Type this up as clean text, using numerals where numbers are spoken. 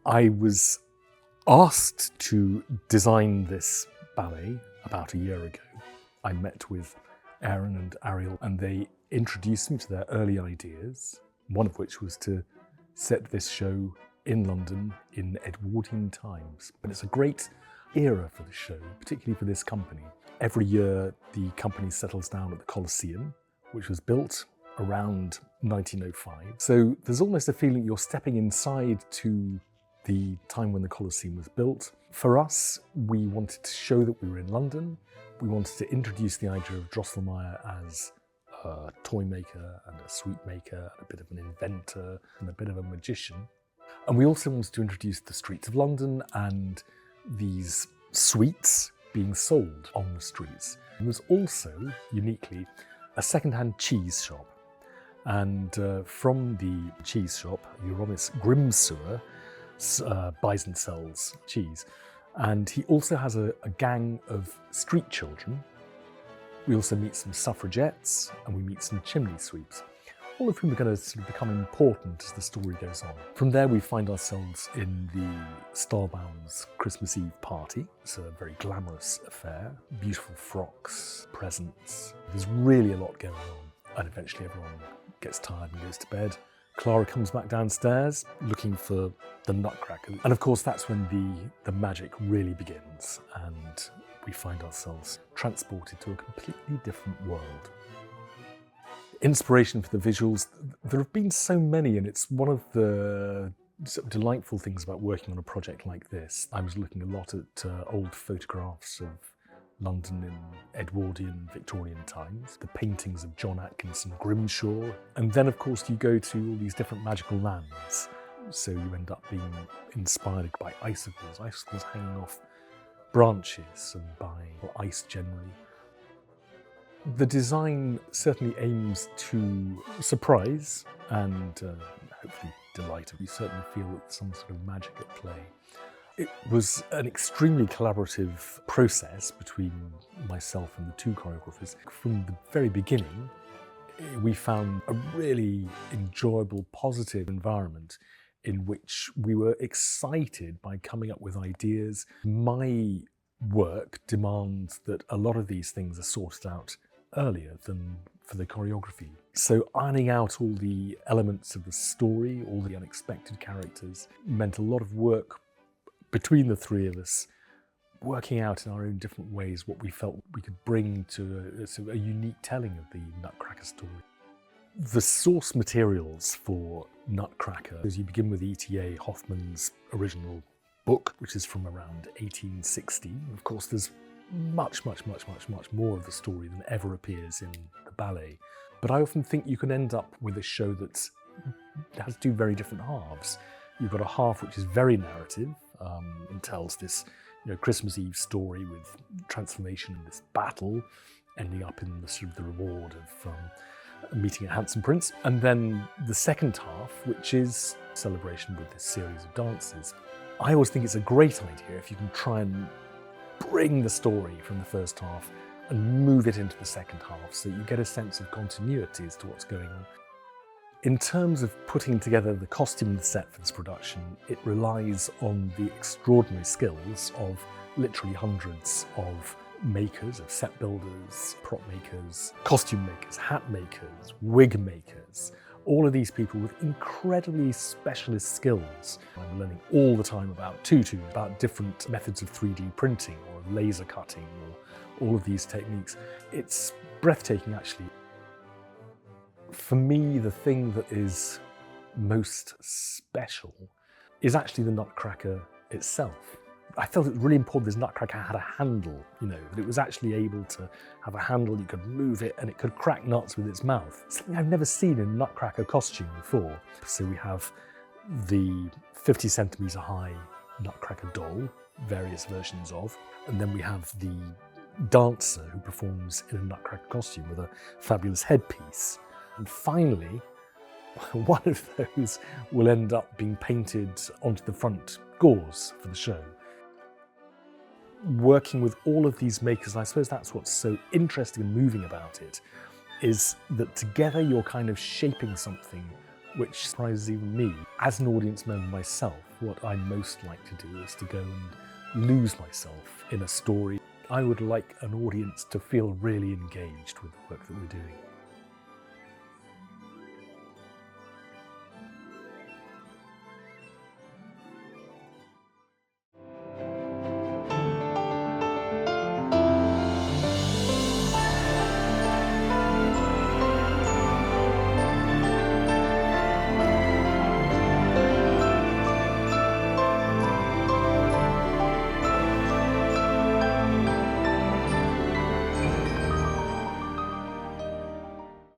I was asked to design this ballet about a year ago. I met with Aaron and Arielle and they introduced me to their early ideas, one of which was to set this show in London in Edwardian times. But it's a great era for the show, particularly for this company. Every year the company settles down at the Coliseum, which was built around 1905. So there's almost a feeling you're stepping inside to the time when the Coliseum was built. For us, we wanted to show that we were in London. We wanted to introduce the idea of 𝗕𝗓𝗢𝗧𝗧𝗘𝗗 as a toy maker and a sweet maker, and a bit of an inventor and a bit of a magician. And we also wanted to introduce the streets of London and these sweets being sold on the streets. There was also, uniquely, a second-hand cheese shop. And from the cheese shop, 𝗕𝗔𝗕𝗢𝗡𝗧𝗑 buys and sells cheese. And he also has a gang of street children. We also meet some suffragettes and we meet some chimney sweeps, all of whom are going to sort of become important as the story goes on. From there we find ourselves in the 𝗕𝗓𝗢𝗡𝗡𝗅 Christmas Eve party. It's a very glamorous affair, beautiful frocks, presents. There's really a lot going on, and eventually everyone gets tired and goes to bed. Clara comes back downstairs looking for the Nutcracker. And of course that's when the magic really begins and we find ourselves transported to a completely different world. Inspiration for the visuals, there have been so many, and it's one of the sort of delightful things about working on a project like this. I was looking a lot at old photographs of London in Edwardian Victorian times, the paintings of John Atkinson Grimshaw, and then of course you go to all these different magical lands. So you end up being inspired by icicles hanging off branches and by ice generally. The design certainly aims to surprise and hopefully delight. We certainly feel that there's some sort of magic at play. It was an extremely collaborative process between myself and the two choreographers. From the very beginning, we found a really enjoyable, positive environment in which we were excited by coming up with ideas. My work demands that a lot of these things are sorted out earlier than for the choreography. So ironing out all the elements of the story, all the unexpected characters, meant a lot of work between the three of us, working out in our own different ways what we felt we could bring to a unique telling of the Nutcracker story. The source materials for Nutcracker, as you begin with 𝗕𝗡𝗢𝗡𝗏𝗧𝗔𝗕𝗓 original book, which is from around 1860. Of course, there's much more of the story than ever appears in the ballet. But I often think you can end up with a show that has two very different halves. You've got a half which is very narrative and tells this Christmas Eve story with transformation and this battle, ending up in the sort of the reward of meeting a handsome prince. And then the second half, which is celebration with this series of dances. I always think it's a great idea if you can try and bring the story from the first half and move it into the second half so you get a sense of continuity as to what's going on. In terms of putting together the costume set for this production, it relies on the extraordinary skills of literally hundreds of makers, of set builders, prop makers, costume makers, hat makers, wig makers, all of these people with incredibly specialist skills. I'm learning all the time about tutus, about different methods of 3D printing or laser cutting or all of these techniques. It's breathtaking actually. For me, the thing that is most special is actually the Nutcracker itself. I felt it was really important this Nutcracker had a handle, that it was actually able to have a handle, you could move it and it could crack nuts with its mouth. Something I've never seen in a Nutcracker costume before. So we have the 50 centimetre high Nutcracker doll, various versions of, and then we have the dancer who performs in a Nutcracker costume with a fabulous headpiece. And finally, one of those will end up being painted onto the front gauze for the show. Working with all of these makers, and I suppose that's what's so interesting and moving about it, is that together you're kind of shaping something which surprises even me. As an audience member myself, what I most like to do is to go and lose myself in a story. I would like an audience to feel really engaged with the work that we're doing.